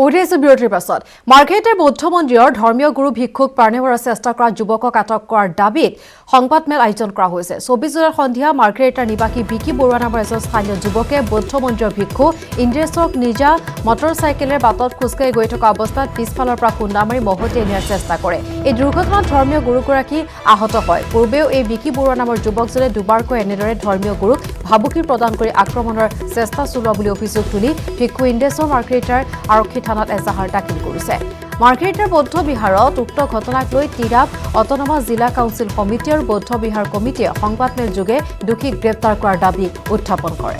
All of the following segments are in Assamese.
উঠেছে বিৰতিৰ পাছত মাৰ্কেটৰ বৌদ্ধ মন্দিৰৰ ধৰ্মীয় গুৰু ভিক্ষুক পাৰ্নেৱৰৰ চেষ্টা কৰা যুৱকক আটক কৰাৰ দাবীত সংবাদমেল আয়োজন কৰা হৈছে 24 জুনৰ সন্ধিয়া মাৰ্কেটৰ নিবাসী বিকি বৰুৱা নামৰ এজন স্থানীয় যুৱকে বৌদ্ধ মন্দিৰৰ ভিক্ষু ইন্দ্ৰেশক নিজা মটৰচাইকেলৰ বাটত খোজকাঢ়ি গৈ থকা অৱস্থাত পিছফালৰ পৰা খুন্দা মাৰি মহতিয়াই নিয়াৰ চেষ্টা কৰে এই দুৰ্ঘটনাত ধৰ্মীয় গুৰুগৰাকী আহত হয় পূৰ্বেও এই বিকি বৰুৱা নামৰ যুৱকজনে দুবাৰকৈ এনেদৰে ধৰ্মীয় গুৰুক ভাবুকি প্ৰদান কৰি আক্ৰমণৰ চেষ্টা চলোৱা বুলি অভিযোগ তুলি ভিক্ষু ইন্দ্ৰেশৰ মাৰ্কেটৰ আৰক্ষী থানাত এজাহাৰ দাখিল কৰিছে মাৰ্কেটৰ বৌদ্ধ বিহাৰত উক্ত ঘটনাক লৈ তিৰাপ অটনমাস জিলা কাউন্সিল সমিতি আৰু বৌদ্ধ বিহাৰ কমিটিয়ে সংবাদমেল যোগে দুখীক গ্ৰেপ্তাৰ কৰাৰ দাবী উত্থাপন কৰে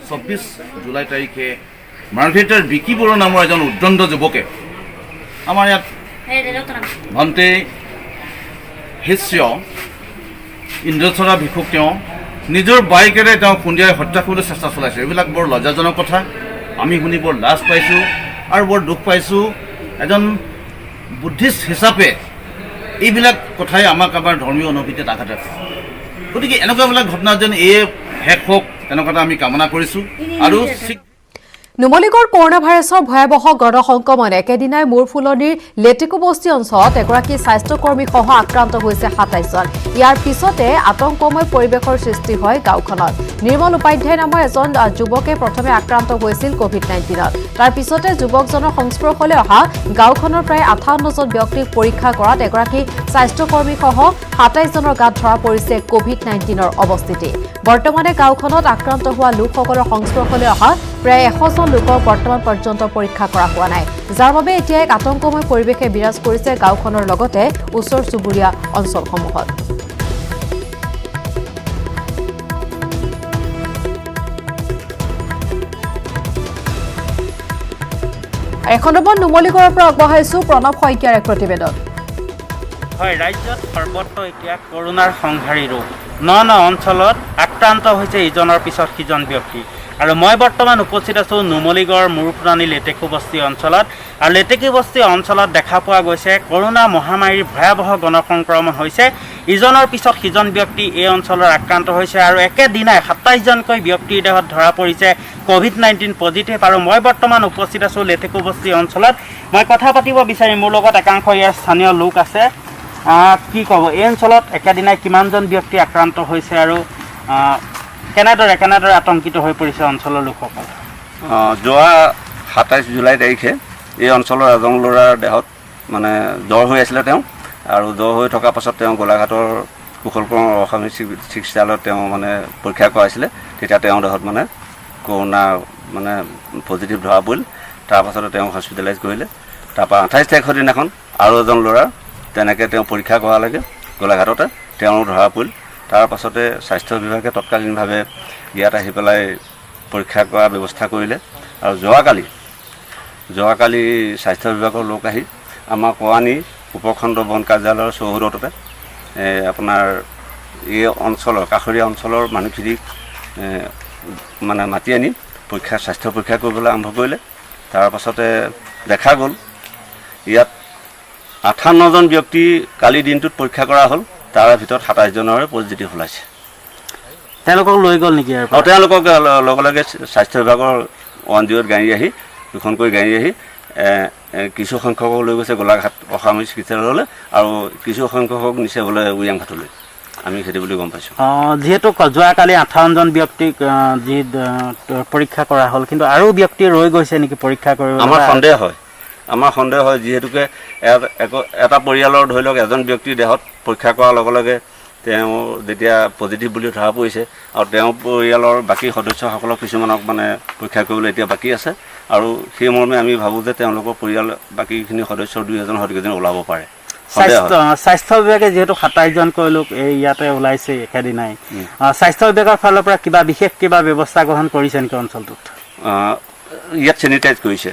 24 জুলাই তাৰিখে মাৰ্কেটৰ বিকি বৰুৱা নামৰ এজন উদ্দণ্ড যুৱকে আমাৰ ইয়াত ভন্তে হিস্য ইন্দ্ৰচৰা ভিক্ষুক তেওঁ নিজৰ বাইকেৰে তেওঁ খুন্দিয়াই হত্যা কৰিবলৈ চেষ্টা চলাইছে এইবিলাক বৰ লজ্জাজনক কথা আমি শুনি বৰ লাজ পাইছোঁ আৰু বৰ দুখ পাইছোঁ এজন বুদ্ধিষ্ট হিচাপে এইবিলাক কথাই আমাক আমাৰ ধৰ্মীয় অনুভূতিত আঘাত আছে গতিকে এনেকুৱাবিলাক ঘটনা যেন এই শেষ হওক তেনেকুৱা আমি কামনা কৰিছোঁ আৰু নুমলীগড় কৰোনা ভাইৰাছৰ ভয়াবহ গণ সংক্ৰমণ একেদিনাই মূৰফুলনিৰ লেটেকু বস্তি অঞ্চলত এগৰাকী স্বাস্থ্যকৰ্মী সহ আক্ৰান্ত হৈছে 27 জন ইয়াৰ পিছতে আতংকময় পৰিৱেশৰ সৃষ্টি হয় গাঁওখনত নিৰ্মল উপাধ্যায় নামৰ এজন যুৱকে প্ৰথমে আক্ৰান্ত হৈছিল কোভিড-19ত তাৰ পিছতে যুৱকজনৰ সংস্পৰ্শলৈ অহা গাঁওখনৰ প্ৰায় 58 জন ব্যক্তিক পৰীক্ষা কৰাত এগৰাকী স্বাস্থ্যকৰ্মী সহ 27 জনৰ গাত ধৰা পৰিছে কোভিড-19ৰ অৱস্থিতি বৰ্তমানে গাঁওখনত আক্ৰান্ত হোৱা লোকসকলৰ সংস্পৰ্শলৈ অহা প্ৰায় 100 জন লোকক বৰ্তমান পৰ্যন্ত পৰীক্ষা কৰা হোৱা নাই যাৰ বাবে এতিয়া এক আতংকময় পৰিৱেশে বিৰাজ কৰিছে গাঁওখনৰ লগতে ওচৰ চুবুৰীয়া অঞ্চলসমূহত এখন নুমলীগড়ৰ পৰা আগবঢ়াইছো প্ৰণৱ শইকীয়াৰ এক প্ৰতিবেদন হয় ৰাজ্যত সৰ্বত্ৰ এতিয়া কৰোনাৰ সংহাৰী ৰোগ অঞ্চলত আক্ৰান্ত হৈছে ইজনৰ পিছত সিজন ব্যক্তি আৰু মই বৰ্তমান উপস্থিত আছোঁ নুমলীগড় মূৰফুলনি লেটেকু বস্তি অঞ্চলত আৰু লেটেকু বস্তি অঞ্চলত দেখা পোৱা গৈছে কৰোনা মহামাৰীৰ ভয়াবহ গণসংক্ৰমণ হৈছে ইজনৰ পিছত সিজন ব্যক্তি এই অঞ্চলৰ আক্ৰান্ত হৈছে আৰু একেদিনাই 27 জনকৈ ব্যক্তিৰ দেহত ধৰা পৰিছে কোভিড-19 পজিটিভ আৰু মই বৰ্তমান উপস্থিত আছোঁ লেটেকু বস্তি অঞ্চলত মই কথা পাতিব বিচাৰিম মোৰ লগত একাংশ ইয়াৰ স্থানীয় লোক আছে কি ক'ব এই অঞ্চলত একেদিনাই কিমানজন ব্যক্তি আক্ৰান্ত হৈছে আৰু কেনেদৰে আতংকিত হৈ পৰিছে অঞ্চলৰ লোকসকল যোৱা 27 জুলাই তাৰিখে এই অঞ্চলৰ এজন ল'ৰাৰ দেহত মানে জ্বৰ হৈ আছিলে তেওঁ আৰু জ্বৰ হৈ থকাৰ পাছত তেওঁ গোলাঘাটৰ কুশলকৰণ অসামৰিক চিকিৎসালয়ত তেওঁ মানে পৰীক্ষা কৰাইছিলে তেতিয়া তেওঁৰ দেহত মানে কৰোনা মানে পজিটিভ ধৰা পৰিল তাৰপাছতে তেওঁ হস্পিটেলাইজ কৰিলে তাৰপৰা 28 তাৰিখৰ দিনাখন আৰু এজন ল'ৰা তেনেকৈ তেওঁ পৰীক্ষা কৰালৈকে গোলাঘাটতে তেওঁ ধৰা পৰিল তাৰ পাছতে স্বাস্থ্য বিভাগে তৎকালীনভাৱে ইয়াত আহি পেলাই পৰীক্ষা কৰাৰ ব্যৱস্থা কৰিলে আৰু যোৱাকালি স্বাস্থ্য বিভাগৰ লোক আহি আমাৰ কোৱানী উপখণ্ড বন কাৰ্যালয়ৰ চৌহদতে আপোনাৰ এই অঞ্চলৰ কাষৰীয়া অঞ্চলৰ মানুহখিনিক মানে মাতি আনি স্বাস্থ্য পৰীক্ষা কৰিবলৈ আৰম্ভ কৰিলে তাৰ পাছতে দেখা গ'ল ইয়াত 58 জন ব্যক্তি কালি দিনটোত পৰীক্ষা কৰা হ'ল তাৰ ভিতৰত 27 জনৰে পজিটিভ ওলাইছে তেওঁলোকক লৈ গ'ল নেকি আৰু তেওঁলোকক লগে স্বাস্থ্য বিভাগৰ 108 গাড়ী আহি দুখনকৈ গাড়ী আহি কিছু সংখ্যকক লৈ গৈছে গোলাঘাট অসামৰিক চিকিৎসালয়লৈ আৰু কিছু সংখ্যকক নিছে বোলে উৰিয়াংঘাটলৈ আমি সেইটো বুলি গম পাইছোঁ যিহেতু যোৱাকালি 58 জন ব্যক্তিক যি পৰীক্ষা কৰা হ'ল কিন্তু আৰু ব্যক্তি ৰৈ গৈছে নেকি পৰীক্ষা কৰিব আমাৰ সন্দেহ হয় যিহেতুকে এটা পৰিয়ালৰ ধৰি লওক এজন ব্যক্তিৰ দেহত পৰীক্ষা কৰাৰ লগে লগে তেওঁ যেতিয়া পজিটিভ বুলি ধৰা পৰিছে আৰু তেওঁৰ পৰিয়ালৰ বাকী সদস্যসকলক কিছুমানক মানে পৰীক্ষা কৰিবলৈ এতিয়া বাকী আছে আৰু সেই মৰ্মে আমি ভাবোঁ যে তেওঁলোকৰ পৰিয়াল বাকীখিনি সদস্যৰ 2-এজন হয়তো ওলাব পাৰে স্বাস্থ্য বিভাগে যিহেতু 27 জনকৈ লোক ইয়াতে ওলাইছে একেদিনাই স্বাস্থ্য বিভাগৰ ফালৰ পৰা বিশেষ কিবা ব্যৱস্থা গ্ৰহণ কৰিছে নেকি অঞ্চলটোত ইয়াত চেনিটাইজ কৰিছে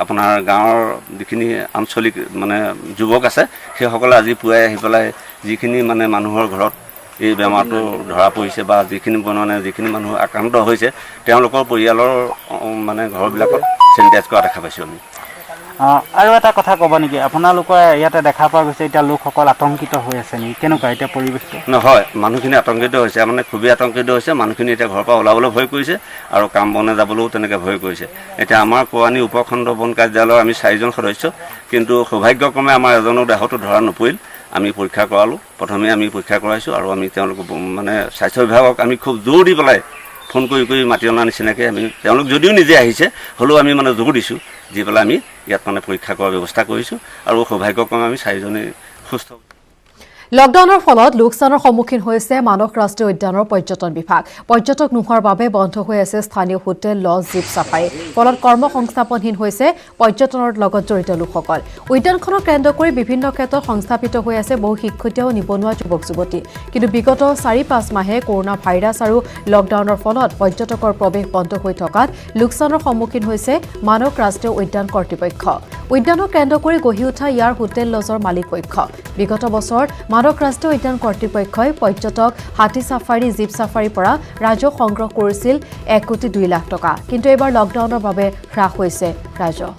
আপোনাৰ গাঁৱৰ যিখিনি আঞ্চলিক মানে যুৱক আছে সেইসকলে আজি পুৱাই আহি পেলাই যিখিনি মানে মানুহৰ ঘৰত এই বেমাৰটো ধৰা পৰিছে বা যিখিনি মানুহ আক্ৰান্ত হৈছে তেওঁলোকৰ পৰিয়ালৰ মানে ঘৰবিলাকত চেনিটাইজ কৰা দেখা পাইছোঁ আমি আৰু এটা কথা ক'ব নেকি আপোনালোকৰ ইয়াতে দেখা পোৱা গৈছে এতিয়া লোকসকল আতংকিত হৈ আছে নেকি কেনেকুৱা এতিয়া পৰিৱেশটো নহয় মানুহখিনি আতংকিত হৈছে মানে খুবেই আতংকিত হৈছে মানুহখিনি এতিয়া ঘৰৰ পৰা ওলাবলৈ ভয় কৰিছে আৰু কাম বনে যাবলৈও তেনেকৈ ভয় কৰিছে এতিয়া আমাৰ কোৱানী উপখণ্ড বন কাৰ্যালয়ৰ আমি 4জন সদস্য কিন্তু সৌভাগ্যক্ৰমে আমাৰ এজনৰ দেহতো ধৰা নপৰিল আমি পৰীক্ষা কৰালোঁ প্ৰথমে আমি পৰীক্ষা কৰাইছোঁ আৰু আমি তেওঁলোক মানে স্বাস্থ্য বিভাগক আমি খুব জোৰ দি পেলাই ফোন কৰি মাতি অনা নিচিনাকৈ আমি তেওঁলোক যদিও নিজে আহিছে হ'লেও আমি মানে জোৰ দিছোঁ দি পেলাই আমি ইয়াত মানে পৰীক্ষা কৰাৰ ব্যৱস্থা কৰিছোঁ আৰু সৌভাগ্যক্ৰমে আমি 4জনেই সুস্থ লকডাউনৰ ফলত লোকচানৰ সন্মুখীন হৈছে মানস ৰাষ্ট্ৰীয় উদ্যানৰ পৰ্যটন বিভাগ পৰ্যটক নোহোৱাৰ বাবে বন্ধ হৈ আছে স্থানীয় হোটেল লজ জীপ চাফাৰী ফলত কৰ্মসংস্থাপনহীন হৈছে পৰ্যটনৰ লগত জড়িত লোকসকল উদ্যানখনক কেন্দ্ৰ কৰি বিভিন্ন ক্ষেত্ৰত সংস্থাপিত হৈ আছে বহু শিক্ষিত আৰু নিবনুৱা যুৱক যুৱতী কিন্তু বিগত 4-5 মাহে কৰোনা ভাইৰাছ আৰু লকডাউনৰ ফলত পৰ্যটকৰ প্ৰৱেশ বন্ধ হৈ থকাত লোকচানৰ সন্মুখীন হৈছে মানস ৰাষ্ট্ৰীয় উদ্যান কৰ্তৃপক্ষ উদ্যানক কেন্দ্ৰ কৰি গঢ়ি উঠা ইয়াৰ হোটেল লজৰ মালিকপক্ষ বিগত বছৰ মানস ৰাষ্ট্ৰীয় উদ্যান কৰ্তৃপক্ষই পৰ্যটক হাতী চাফাৰী জীপ চাফাৰীৰ পৰা ৰাজহ সংগ্ৰহ কৰিছিল 1,02 লাখ টকা কিন্তু এইবাৰ লকডাউনৰ বাবে হ্ৰাস হৈছে ৰাজহ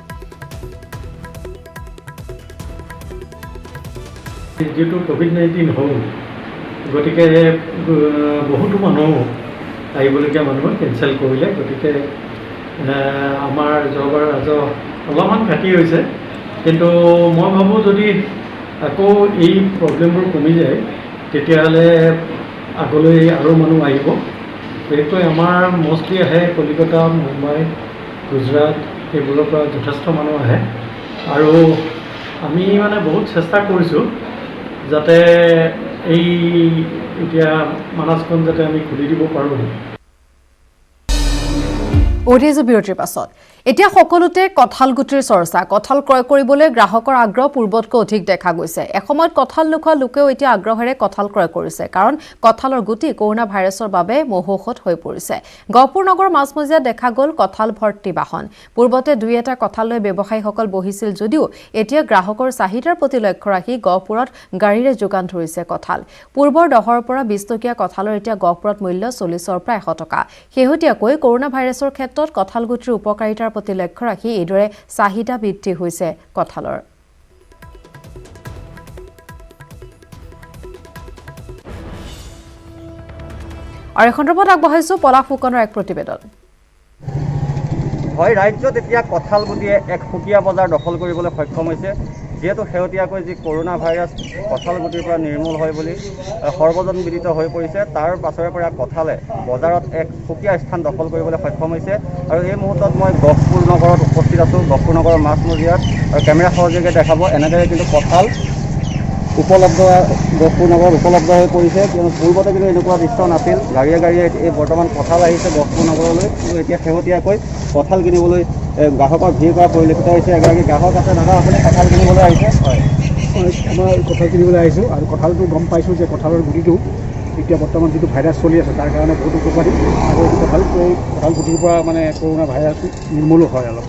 যেহেতু কোভিড-19 হ'ল গতিকে বহুতো মানুহ আহিবলগীয়া মানুহ কেঞ্চেল কৰিলে গতিকে আমাৰ যোৱাবাৰ ৰাজহ অলপমান ঘাটি হৈছে কিন্তু মই ভাবোঁ যদি আকৌ এই প্ৰব্লেমবোৰ কমি যায় তেতিয়াহ'লে আগলৈ আৰু মানুহ আহিব বিশেষকৈ আমাৰ মষ্টলি আহে কলিকতা মুম্বাই গুজৰাট এইবোৰৰ পৰা যথেষ্ট মানুহ আহে আৰু আমি মানে বহুত চেষ্টা কৰিছোঁ যাতে এই এতিয়া মানসখন যাতে আমি খুলি দিব পাৰোঁ ওডিএছৰ বিৰতিৰ পাছত এতিয়া সকলোতে কঁঠাল গুটিৰ চৰ্চা কঁঠাল ক্ৰয় কৰিবলৈ গ্ৰাহকৰ আগ্ৰহ পূৰ্বতকৈ অধিক দেখা গৈছে এসময়ত কঁঠাল নোখোৱা লোকেও এতিয়া আগ্ৰহেৰে কঁঠাল ক্ৰয় কৰিছে কাৰণ কঁঠালৰ গুটি কৰোনা ভাইৰাছৰ বাবে মহৌষধ হৈ পৰিছে গহপুৰ নগৰ মাজমজিয়াত দেখা গ'ল কঁঠাল ভৰ্তি বাহন পূৰ্বতে দুই এটা কঁঠাল লৈ ব্যৱসায়ীসকল বহিছিল যদিও এতিয়া গ্ৰাহকৰ চাহিদাৰ প্ৰতি লক্ষ্য ৰাখি গহপুৰত গাড়ীৰে যোগান ধৰিছে কঁঠাল পূৰ্বৰ 10ৰ পৰা 20 টকীয়া কঁঠালৰ এতিয়া গহপুৰত মূল্য 40ৰ পৰা 100 টকা শেহতীয়াকৈ কৰোনা ভাইৰাছৰ ক্ষেত্ৰত কঁঠাল গুটিৰ উপকাৰিতাৰ প্ৰতি লক্ষ্য ৰাখি এইদৰে চাহিদা বৃদ্ধি হৈছে কঁঠালৰ আৰু এই সন্দৰ্ভত আগবঢ়াইছো পলাশ ফুকনৰ এক প্ৰতিবেদন হয় ৰাজ্যত এতিয়া কঁঠাল গুটিয়ে এক সুকীয়া বজাৰ দখল কৰিবলৈ সক্ষম হৈছে যিহেতু শেহতীয়াকৈ যি কৰোনা ভাইৰাছ কঁঠাল গুটিৰ পৰা নিৰ্মূল হয় বুলি সৰ্বজন বিদিত হৈ পৰিছে তাৰ পাছৰে পৰা কঁঠালে বজাৰত এক সুকীয়া স্থান দখল কৰিবলৈ সক্ষম হৈছে আৰু এই মুহূৰ্তত মই গহপুৰ নগৰত উপস্থিত আছোঁ গহপুৰ নগৰৰ মাজমজিয়াত আৰু কেমেৰা সহযোগে দেখাব এনেদৰে কিন্তু কঁঠাল উপলব্ধ গহপুৰ নগৰত উপলব্ধ হৈ পৰিছে কিয়নো পূৰ্বতে কিন্তু এনেকুৱা দৃশ্য নাছিল গাড়ীয়ে গাড়ীয়ে এই বৰ্তমান কঁঠাল আহিছে গহপুৰ নগৰলৈ কিন্তু এতিয়া শেহতীয়াকৈ কঁঠাল কিনিবলৈ গ্ৰাহকৰ ভিৰ কৰা পৰিলক্ষিত হৈছে এগৰাকী গ্ৰাহক আছে দাদা আপুনি কঁঠাল কিনিবলৈ আহিছে হয় আমাৰ কঁঠাল কিনিবলৈ আহিছোঁ আৰু কঁঠালটো গম পাইছোঁ যে কঁঠালৰ গুটিটো এতিয়া বৰ্তমান যিটো ভাইৰাছ চলি আছে তাৰ কাৰণে বহুত উপকাৰী আৰু কঁঠাল গুটিৰ পৰা মানে কৰোনা ভাইৰাছ নিৰ্মূলো হয় অলপ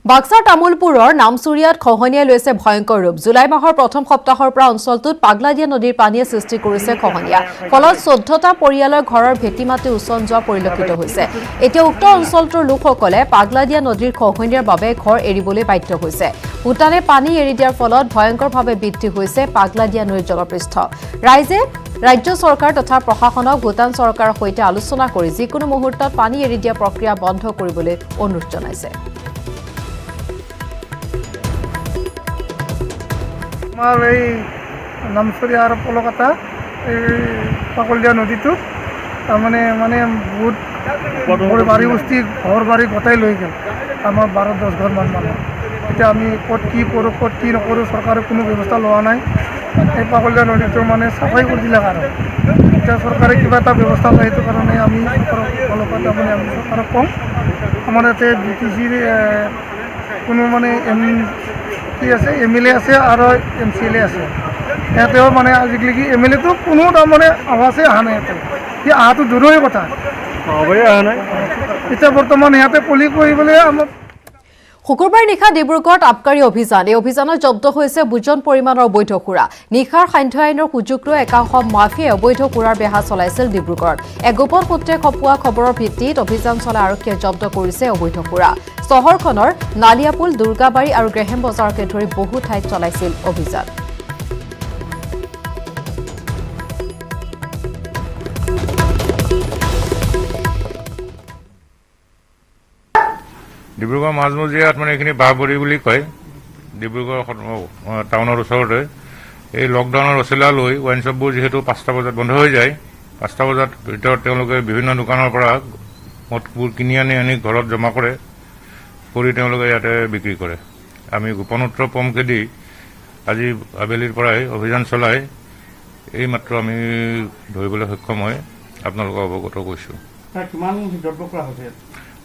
বাক্সাৰ তামুলপুৰৰ নামচুৰিয়াত খহনীয়াই লৈছে ভয়ংকৰ ৰূপ জুলাই মাহৰ প্ৰথম সপ্তাহৰ পৰা অঞ্চলটোত পাগলাদিয়া নদীৰ পানীয়ে সৃষ্টি কৰিছে খহনীয়া ফলত 14টা পৰিয়ালৰ ঘৰৰ ভেটি মাটি উচন যোৱা পৰিলক্ষিত হৈছে এতিয়া উক্ত অঞ্চলটোৰ লোকসকলে পাগলাদিয়া নদীৰ খহনীয়াৰ বাবে ঘৰ এৰিবলৈ বাধ্য হৈছে ভূটানে পানী এৰি দিয়াৰ ফলত ভয়ংকৰভাৱে বৃদ্ধি হৈছে পাগলাদিয়া নদীৰ জলপৃষ্ঠ ৰাইজে ৰাজ্য চৰকাৰ তথা প্ৰশাসনক ভূটান চৰকাৰৰ সৈতে আলোচনা কৰি যিকোনো মুহূৰ্তত পানী এৰি দিয়া প্ৰক্ৰিয়া বন্ধ কৰিবলৈ অনুৰোধ জনাইছে আমাৰ এই নামচৰিয়া আৰু কলকাতা এই পাগলাদিয়া নদীটো তাৰমানে বহুত বাৰী বস্তি ঘৰ বাৰী গোটাই লৈ গ'ল আমাৰ 12-10 ঘৰমান মানুহ এতিয়া আমি ক'ত কি কৰোঁ ক'ত কি নকৰোঁ চৰকাৰে কোনো ব্যৱস্থা লোৱা নাই এই পাগলাদিয়া নদীটো মানে চাফাই কৰি দিলে কাৰণে এতিয়া চৰকাৰে কিবা এটা ব্যৱস্থা লয় সেইটো কাৰণে আমি চৰকাৰক তাৰমানে আমি চৰকাৰক কওঁ আমাৰ ইয়াতে BTCৰ কোনো মানে আছে MLA আছে আৰু MCLA আছে ইয়াতেও মানে আজিকালি MLAটো কোনো তাৰমানে আৱাজে অহা নাই ইয়াতে সি অহাটো দূৰৰে কথা অহা নাই এতিয়া বৰ্তমান ইয়াতে পলি কৰিবলৈ আমাৰ শুকুৰবাৰ নিশা ডিব্ৰুগড়ত আবকাৰী অভিযান এই অভিযানত জব্দ হৈছে বুজন পৰিমাণৰ অবৈধ সুৰা নিশাৰ সান্ধ্য আইনৰ সুযোগ লৈ একাংশ মাফিয়াই অবৈধ সুৰাৰ বেহা চলাইছিল ডিব্ৰুগড়ত এক গোপন সূত্ৰে খপুৱা খবৰৰ ভিত্তিত অভিযান চলাই আৰক্ষীয়ে জব্দ কৰিছে অবৈধ সুৰা চহৰখনৰ নালিয়াপুল দুৰ্গাবাৰী আৰু গ্ৰেহেম বজাৰকে ধৰি বহু ঠাইত চলাইছিল অভিযান ডিব্ৰুগড় মাজমজিয়াত মানে এইখিনি বাহবৰী বুলি কয় ডিব্ৰুগড় টাউনৰ ওচৰতে এই লকডাউনৰ ৰচিলা লৈ ৱাইন শ্বপবোৰ যিহেতু 5টা বজাত বন্ধ হৈ যায় 5টা বজাত ভিতৰত তেওঁলোকে বিভিন্ন দোকানৰ পৰা মদবোৰ কিনি আনি ঘৰত জমা কৰি তেওঁলোকে ইয়াতে বিক্ৰী কৰে আমি গোপনোত্তৰ পমকে দি আজি আবেলিৰ পৰাই অভিযান চলাই এই মাত্ৰ আমি ধৰিবলৈ সক্ষম হৈ আপোনালোকক অৱগত কৰিছোঁ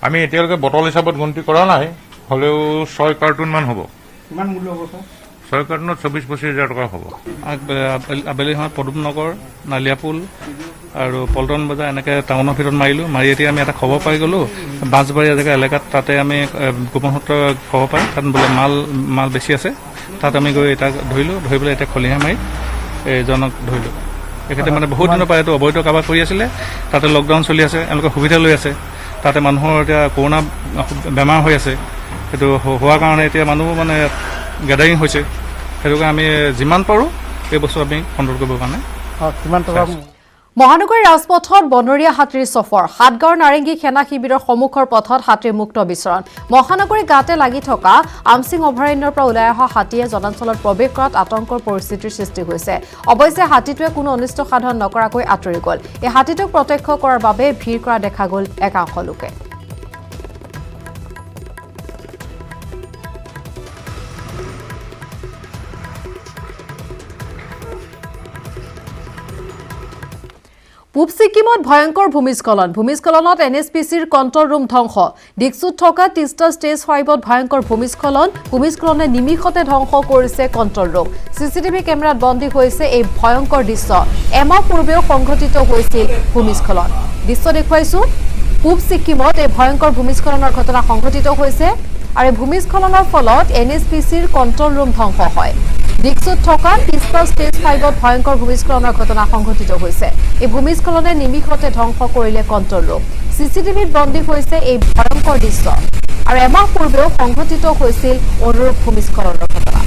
আমি এতিয়ালৈকে বটল হিচাপত গন্তি কৰা নাই হলেও 6 কাৰ্টুন মান হ'ব কিমান মূল্য হ'ব স্যাৰ 6 কাৰ্টুনত 24-25 হাজাৰ টকা হ'ব আবেলি সময়ত পদুমনগৰ নালিয়াপুল আৰু পল্টন বজাৰ এনেকৈ টাউনৰ ভিতৰত মাৰি এতিয়া আমি এটা খবৰ পাই গ'লোঁ বাঁশবাৰী এজেগা এলেকাত তাতে আমি গোপন সূত্ৰ খবৰ পাই তাত বোলে মাল বেছি আছে তাত আমি গৈ এটা ধৰিলোঁ ধৰি পেলাই এতিয়া খলিহা মাৰি এইজনক ধৰিলোঁ এখেতে মানে বহুত দিনৰ পৰা এইটো অবৈধ কাৰবাৰ কৰি আছিলে তাতে লকডাউন চলি আছে এওঁলোকে সুবিধা লৈ আছে তাতে মানুহৰ এতিয়া কৰোণা বেমাৰ হৈ আছে সেইটো হোৱাৰ কাৰণে এতিয়া মানুহ মানে গেডাৰিং হৈছে সেইটো কাৰণে আমি যিমান পাৰোঁ এই বস্তু আমি কণ্ট্ৰল কৰিবৰ কাৰণে কিমান টকা মহানগৰী ৰাজপথত বনৰীয়া হাতীৰ চফৰ হাটগাঁৱৰ নাৰেংগী সেনা শিবিৰৰ সন্মুখৰ পথত হাতীৰ মুক্ত বিচৰণ মহানগৰী গাতে লাগি থকা আমচিং অভয়াৰণ্যৰ পৰা ওলাই অহা হাতীয়ে জনাঞ্চলত প্ৰৱেশ কৰাত আতংকৰ পৰিস্থিতিৰ সৃষ্টি হৈছে অৱশ্যে হাতীটোৱে কোনো অনিষ্ট সাধন নকৰাকৈ আঁতৰি গ'ল এই হাতীটোক প্ৰত্যক্ষ কৰাৰ বাবে ভিৰ কৰা দেখা গ'ল একাংশ লোকে পূব ছিকিমত ভয়ংকৰ ভূমিস্খলনত এনএছপিচিৰ কণ্ট্ৰল ৰুম ধ্বংস ডিক্সুত থকা তিষ্টা ষ্টেজ 5ত ভয়ংকৰ ভূমিস্খলনে নিমিষতে ধ্বংস কৰিছে কণ্ট্ৰল ৰুম চিচিটিভি কেমেৰাত বন্দী হৈছে এই ভয়ংকৰ দৃশ্য এমাহ পূৰ্বেও সংঘটিত হৈছিল ভূমিস্খলন দৃশ্য দেখুৱাইছো পূব ছিকিমত এই ভয়ংকৰ ভূমিস্খলনৰ ঘটনা সংঘটিত হৈছে আৰু ভূমিস্খলনৰ ফলত এনএছপিচিৰ কণ্ট্ৰল ৰুম ধ্বংস হয় ডিক্সুত থকা তিষ্টা ষ্টেজ 5ত ভয়ংকৰ ভূমিস্খলনৰ ঘটনা সংঘটিত হৈছে এই ভূমিস্খলনে নিমিষতে ধ্বংস কৰিলে কণ্ট্ৰল ৰুম চিচিটিভিত বন্দী হৈছে এই ভয়ংকৰ দৃশ্য আৰু এমাহ পূৰ্বেও সংঘটিত হৈছিল অনুৰূপ ভূমিস্খলনৰ ঘটনা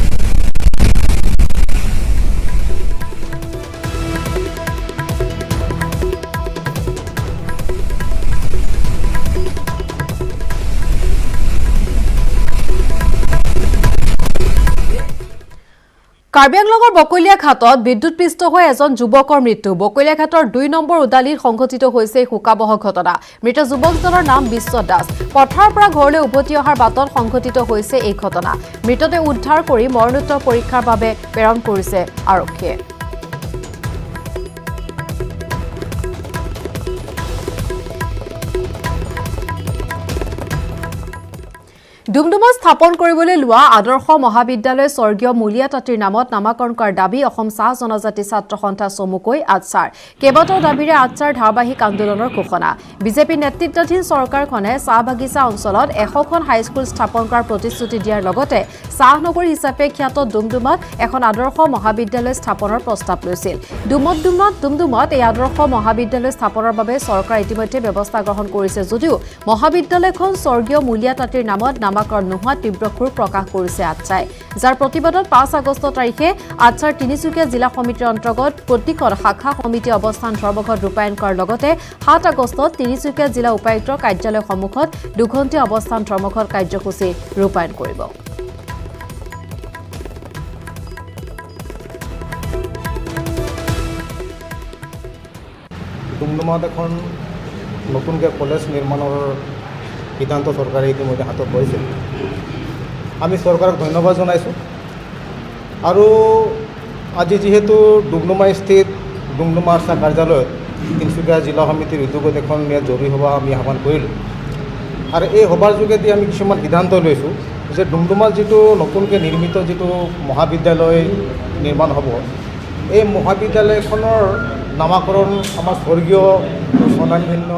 কাৰ্বি আংলঙৰ বকলীয়া ঘাটত বিদ্যুৎপৃষ্ট হৈ এজন যুৱকৰ মৃত্যু বকলীয়া ঘাটৰ 2 নম্বৰ উদালিত সংঘটিত হৈছে শোকাবহ ঘটনা মৃত যুৱকজনৰ নাম বিশ্ব দাস পথাৰৰ পৰা ঘৰলৈ উভতি অহাৰ বাটত সংঘটিত হৈছে এই ঘটনা মৃতদেহ উদ্ধাৰ কৰি মৰণোত্তৰ পৰীক্ষাৰ বাবে প্ৰেৰণ কৰিছে আৰক্ষীয়ে ডুমডুমা স্থাপন কৰিবলৈ লোৱা আদৰ্শ মহাবিদ্যালয় স্বৰ্গীয় মুলিয়া তাঁতীৰ নামত নামাকৰণ কৰাৰ দাবী অসম চাহ জনজাতি ছাত্ৰ সন্থা চমুকৈ আটছাৰ কেইবাটাও দাবীৰে আটছাৰ ধাৰাবাহিক আন্দোলনৰ ঘোষণা বিজেপি নেতৃত্বাধীন চৰকাৰখনে চাহ বাগিচা অঞ্চলত 100খন হাইস্কুল স্থাপন কৰাৰ প্ৰতিশ্ৰুতি দিয়াৰ লগতে চাহ নগৰী হিচাপে খ্যাত ডুমডুমাত এখন আদৰ্শ মহাবিদ্যালয় স্থাপনৰ প্ৰস্তাৱ লৈছিল ডুমডুমাত এই আদৰ্শ মহাবিদ্যালয় স্থাপনৰ বাবে চৰকাৰ ইতিমধ্যে ব্যৱস্থা গ্ৰহণ কৰিছে যদিও মহাবিদ্যালয়খন স্বৰ্গীয় মুলিয়া তাঁতীৰ নামত নামাকৰণ নোহোৱা তীব্ৰ ক্ষোভ প্ৰকাশ কৰিছে আটছাই যাৰ প্ৰতিবাদত 5 আগষ্ট তাৰিখে আটছাৰ তিনিচুকীয়া জিলা সমিতিৰ অন্তৰ্গত প্ৰতিখন শাখা সমিতি অৱস্থান ধৰ্মঘট ৰূপায়ণ কৰাৰ লগতে 7 আগষ্টত তিনিচুকীয়া জিলা উপায়ুক্তৰ কাৰ্যালয়ৰ সন্মুখত দুঘণ্টীয়া অৱস্থান ধৰ্মঘট কাৰ্যসূচী ৰূপায়ণ কৰিব ডুমডুমাত এখন নতুনকৈ কলেজ নিৰ্মাণৰ সিদ্ধান্ত চৰকাৰে ইতিমধ্যে হাতত লৈছে আমি চৰকাৰক ধন্যবাদ জনাইছোঁ আৰু আজি যিহেতু ডুমডুমা স্থিত ডুমডুমা আটছা কাৰ্যালয়ত তিনিচুকীয়া জিলা সমিতিৰ উদ্যোগত এখন ইয়াত জৰুৰী সভা আমি আহ্বান কৰিলোঁ আৰু এই সভাৰ যোগেদি আমি কিছুমান সিদ্ধান্ত লৈছোঁ যে ডুমডুমাত যিটো নতুনকৈ নিৰ্মিত যিটো মহাবিদ্যালয় নিৰ্মাণ হ'ব এই মহাবিদ্যালয়খনৰ নামাকৰণ আমাৰ স্বৰ্গীয় স্বনামধন্য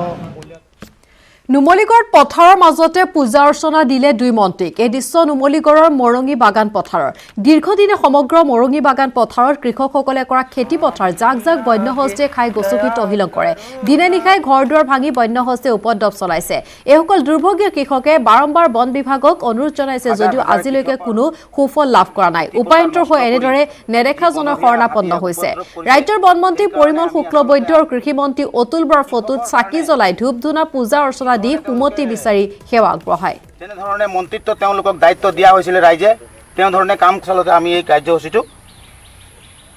নুমলীগড় পথাৰৰ মাজতে পূজা অৰ্চনা দিলে দুই মন্ত্ৰীক। এই দৃশ্য নুমলীগড়ৰ মৰঙী বাগান পথাৰৰ। দীৰ্ঘদিনে সমগ্ৰ মৰঙী বাগান পথাৰত কৃষকসকলে কৰা খেতি পথাৰ জাক জাক বন্যহস্তীয়ে খাই গছকি তহিলং কৰে। দিনে নিশাই ঘৰ দুৱাৰ ভাঙি বন্যহস্তীয়ে উপদ্ৰৱ চলাইছে। এইসকল দুৰ্ভগীয় কৃষকে বাৰম্বাৰ বন বিভাগক অনুৰোধ জনাইছে যদিও আজিলৈকে কোনো সুফল লাভ কৰা নাই। উপায়ন্তৰ হৈ এনেদৰে নেদেখাজনৰ শৰণাপন্ন হৈছে। ৰাজ্যৰ বনমন্ত্ৰী পৰিমল শুক্লবৈদ্য আৰু কৃষিমন্ত্ৰী অতুল বৰাৰ ফটোত চাকি জ্বলাই ধূপ ধূনা পূজা অৰ্চনা দি সুমতি বিচাৰি সেৱা আগবঢ়ায়। তেনেধৰণে মন্ত্ৰিত্ব তেওঁলোকক দায়িত্ব দিয়া হৈছিলে ৰাইজে, তেনেধৰণে কাম চলাওঁতে আমি এই কাৰ্যসূচীটো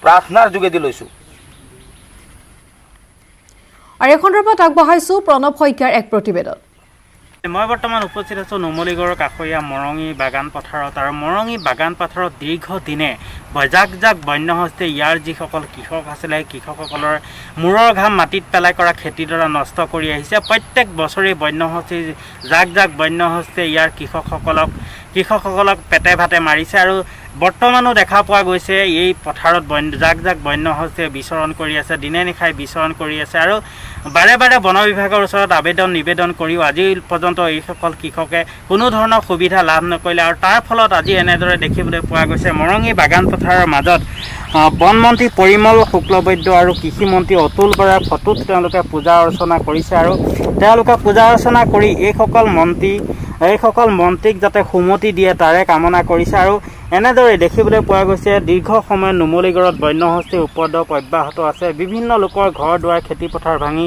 প্ৰাৰ্থনাৰ যোগেদি লৈছোঁ। আৰু এই সন্দৰ্ভত আগবঢ়াইছোঁ প্ৰণৱ শইকীয়াৰ এক প্ৰতিবেদন। মই বৰ্তমান উপস্থিত আছোঁ নুমলীগড়ৰ কাষৰীয়া মৰঙী বাগান পথাৰত। আৰু মৰঙী বাগান পথাৰত দীৰ্ঘদিনে জাক জাক বন্যহস্তীয়ে ইয়াৰ যিসকল কৃষক আছিলে কৃষকসকলৰ মূৰৰ ঘাম মাটিত পেলাই কৰা খেতিডৰা নষ্ট কৰি আহিছে। প্ৰত্যেক বছৰে বন্যহস্তী জাক জাক বন্যহস্তীয়ে ইয়াৰ কৃষকসকলক পেটে ভাতে মাৰিছে। আৰু বৰ্তমানো দেখা পোৱা গৈছে এই পথাৰত জাক জাক বন্যহস্তীয়ে বিচৰণ কৰি আছে, দিনে নিশাই বিচৰণ কৰি আছে। আৰু বাৰে বাৰে বন বিভাগৰ ওচৰত নিবেদন কৰিও আজি পৰ্যন্ত এইসকল কৃষকে কোনো ধৰণৰ সুবিধা লাভ নকৰিলে। আৰু তাৰ ফলত আজি এনেদৰে দেখিবলৈ পোৱা গৈছে মৰঙী বাগান পথাৰৰ মাজত বনমন্ত্ৰী পৰিমল শুক্লবৈদ্য আৰু কৃষিমন্ত্ৰী অতুল বৰাৰ ফটোত তেওঁলোকে পূজা অৰ্চনা কৰিছে। আৰু তেওঁলোকে পূজা অৰ্চনা কৰি এইসকল মন্ত্ৰীক যাতে সুমতি দিয়ে তাৰে কামনা কৰিছে। আৰু এনেদৰে দেখিবলৈ পোৱা গৈছে দীৰ্ঘ সময়ত নুমলীগড়ত বন্যহস্তীৰ উপদ্ৰৱ অব্যাহত আছে। বিভিন্ন লোকৰ ঘৰ দুৱাৰ খেতিপথাৰ ভাঙি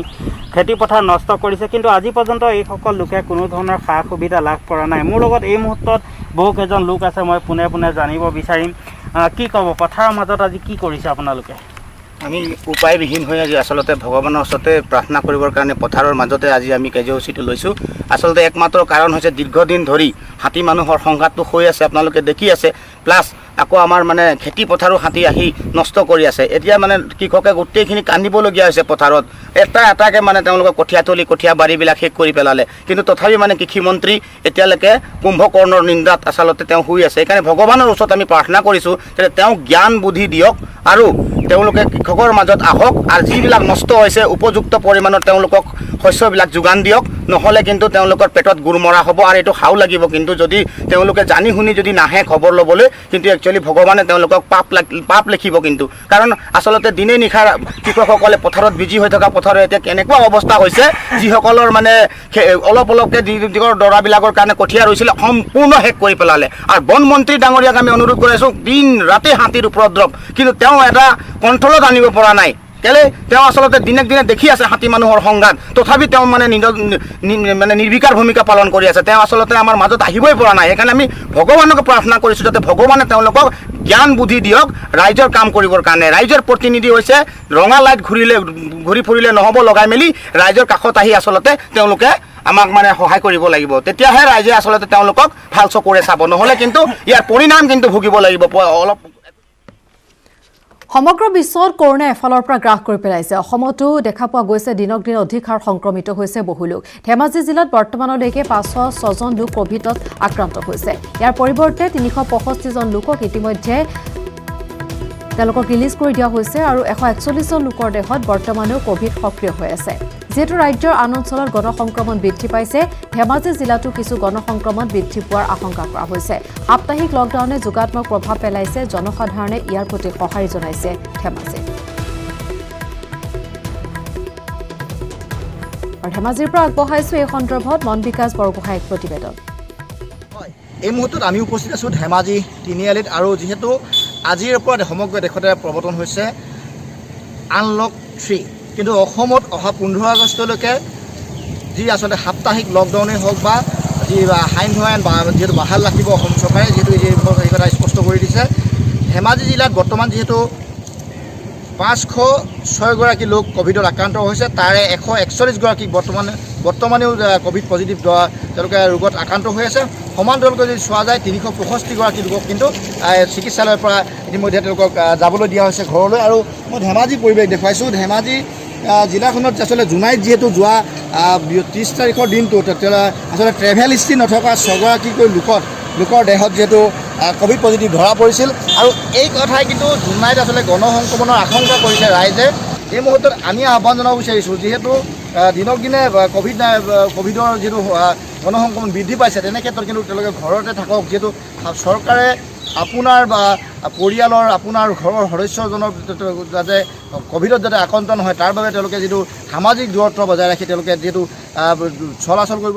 খেতিপথাৰ নষ্ট কৰিছে, কিন্তু আজি পৰ্যন্ত এইসকল লোকে কোনো ধৰণৰ সা সুবিধা লাভ কৰা নাই। মোৰ লগত এই মুহূৰ্তত বহুকেইজন লোক আছে, মই পোনে পোনে জানিব বিচাৰিম। কি ক'ব, পথাৰৰ মাজত আজি কি কৰিছে আপোনালোকে? আমি উপায়বিহীন হৈ আজি আচলতে ভগৱানৰ ওচৰতে প্ৰাৰ্থনা কৰিবৰ কাৰণে পথাৰৰ মাজতে আজি আমি কাৰ্যসূচীটো লৈছোঁ। আচলতে একমাত্ৰ কাৰণ হৈছে দীৰ্ঘদিন ধৰি হাতী মানুহৰ সংঘাতটো হৈ আছে, আপোনালোকে দেখি আছে। প্লাছ আকৌ আমাৰ মানে খেতি পথাৰো হাতী আহি নষ্ট কৰি আছে। এতিয়া মানে কৃষকে গোটেইখিনি কান্দিবলগীয়া হৈছে পথাৰত। এটাকৈ মানে তেওঁলোকৰ কঠীয়া বাৰীবিলাক শেষ কৰি পেলালে, কিন্তু তথাপি মানে কৃষিমন্ত্ৰী এতিয়ালৈকে কুম্ভকৰ্ণৰ নিন্দাত আচলতে তেওঁ শুই আছে। সেইকাৰণে ভগৱানৰ ওচৰত আমি প্ৰাৰ্থনা কৰিছোঁ যে তেওঁ জ্ঞান বুদ্ধি দিয়ক আৰু তেওঁলোকে কৃষকৰ মাজত আহক আৰু যিবিলাক নষ্ট হৈছে উপযুক্ত পৰিমাণৰ তেওঁলোকক শস্যবিলাক যোগান দিয়ক, নহ'লে কিন্তু তেওঁলোকৰ পেটত গুৰ মৰা হ'ব আৰু এইটো হাও লাগিব। কিন্তু যদি তেওঁলোকে জানি শুনি যদি নাহে খবৰ ল'বলৈ, কিন্তু একচুৱেলি ভগৱানে তেওঁলোকক পাপ লিখিব। কিন্তু কাৰণ আচলতে দিনে নিশা কৃষকসকলে পথাৰত বিজি হৈ থকা পথাৰত এতিয়া কেনেকুৱা অৱস্থা হৈছে, যিসকলৰ মানে অলপকৈ দৰাবিলাকৰ কাৰণে কঠীয়া ৰৈছিলে সম্পূৰ্ণ শেষ কৰি পেলালে। আৰু বনমন্ত্ৰী ডাঙৰীয়াক আমি অনুৰোধ কৰি আছোঁ, দিন ৰাতি হাতীৰ উপদ্ৰৱ, কিন্তু তেওঁ এটা কণ্ট্ৰলত আনিব পৰা নাই। কেলে তেওঁ আচলতে দিনে দিনে দেখি আছে হাতী মানুহৰ সংঘাত, তথাপি তেওঁ মানে নিৰ্বিকাৰ ভূমিকা পালন কৰি আছে। তেওঁ আচলতে আমাৰ মাজত আহিবই পৰা নাই। সেইকাৰণে আমি ভগৱানক প্ৰাৰ্থনা কৰিছোঁ যাতে ভগৱানে তেওঁলোকক জ্ঞান বুদ্ধি দিয়ক ৰাইজৰ কাম কৰিবৰ কাৰণে। ৰাইজৰ প্ৰতিনিধি হৈছে ৰঙা লাইট ঘূৰি ফুৰিলে নহ'ব, লগাই মেলি ৰাইজৰ কাষত আহি আচলতে তেওঁলোকে আমাক মানে সহায় কৰিব লাগিব। তেতিয়াহে ৰাইজে আচলতে তেওঁলোকক ভাল চকুৰে চাব, নহ'লে কিন্তু ইয়াৰ পৰিণাম কিন্তু ভুগিব লাগিব। অলপ সমগ্ৰ বিশ্বত কৰোনা এফালৰ পৰা গ্ৰাস কৰি পেলাইছে। অসমতো দেখা পোৱা গৈছে দিনক দিনে অধিক হাৰ সংক্ৰমিত হৈছে বহু লোক। ধেমাজি জিলাত বৰ্তমানলৈকে 506জন লোক কভিডত আক্ৰান্ত হৈছে। ইয়াৰ পৰিৱৰ্তে 365জন লোকক ইতিমধ্যে তেওঁলোকক ৰিলিজ কৰি দিয়া হৈছে আৰু 141জন লোকৰ দেহত বৰ্তমানেও কভিড সক্ৰিয় হৈ আছে। যিহেতু ৰাজ্যৰ আন অঞ্চলত গণসংক্ৰমণ বৃদ্ধি পাইছে, ধেমাজি জিলাতো কিছু গণসংক্ৰমণ বৃদ্ধি পোৱাৰ আশংকা কৰা হৈছে। সাপ্তাহিক লকডাউনে যোগাত্মক প্ৰভাৱ পেলাইছে, জনসাধাৰণে ইয়াৰ প্ৰতি সঁহাৰি জনাইছে ধেমাজি। আৰু ধেমাজিৰ পৰা আগবঢ়াইছো এই সন্দৰ্ভত মন বিকাশ বৰগোহাঁইৰ প্ৰতিবেদন। এই মুহূৰ্তত আমি উপস্থিত আছোঁ ধেমাজি তিনিআলিত। আৰু যিহেতু আজিৰ পৰা সমগ্ৰ দেশতে প্ৰৱৰ্তন হৈছে আনলক 3, কিন্তু অসমত অহা 15 আগষ্টলৈকে যি আচলতে সাপ্তাহিক লকডাউনেই হওক বা যি আইন ধোৱাইন বা যিহেতু বাহাল ৰাখিব অসম চৰকাৰে, যিহেতু এই কথা স্পষ্ট কৰি দিছে। ধেমাজি জিলাত বৰ্তমান যিহেতু 506গৰাকী লোক কভিডত আক্ৰান্ত হৈছে, তাৰে 141গৰাকীক বৰ্তমানেও কভিড পজিটিভ তেওঁলোকে ৰোগত আক্ৰান্ত হৈ আছে। সমান্তৰালকৈ যদি চোৱা যায় 365গৰাকী লোকক কিন্তু চিকিৎসালয়ৰ পৰা ইতিমধ্যে তেওঁলোকক যাবলৈ দিয়া হৈছে ঘৰলৈ। আৰু মই ধেমাজি পৰিৱেশ দেখুৱাইছোঁ। ধেমাজি জিলাখনত আচলতে জুলাইত যিহেতু যোৱা 30 তাৰিখৰ দিনটোত আচলতে ট্ৰেভেল হিষ্ট্ৰী নথকা 6গৰাকীকৈ লোকৰ দেহত যিহেতু কভিড পজিটিভ ধৰা পৰিছিল। আৰু এই কথাই কিন্তু জুলাইত আচলতে গণসংক্ৰমণৰ আশংকা কৰিছে ৰাইজে। এই মুহূৰ্তত আমি আহ্বান জনাব বিচাৰিছোঁ, যিহেতু দিনক দিনে ক'ভিডৰ যিটো গণসংক্ৰমণ বৃদ্ধি পাইছে, তেনে ক্ষেত্ৰত কিন্তু তেওঁলোকে ঘৰতে থাকক, যিহেতু চৰকাৰে আপোনাৰ বা পৰিয়ালৰ আপোনাৰ ঘৰৰ সদস্যজনৰ যাতে ক'ভিডত যাতে আক্ৰান্ত নহয় তাৰ বাবে তেওঁলোকে যিটো সামাজিক দূৰত্ব বজাই ৰাখি তেওঁলোকে যিহেতু চলাচল কৰিব।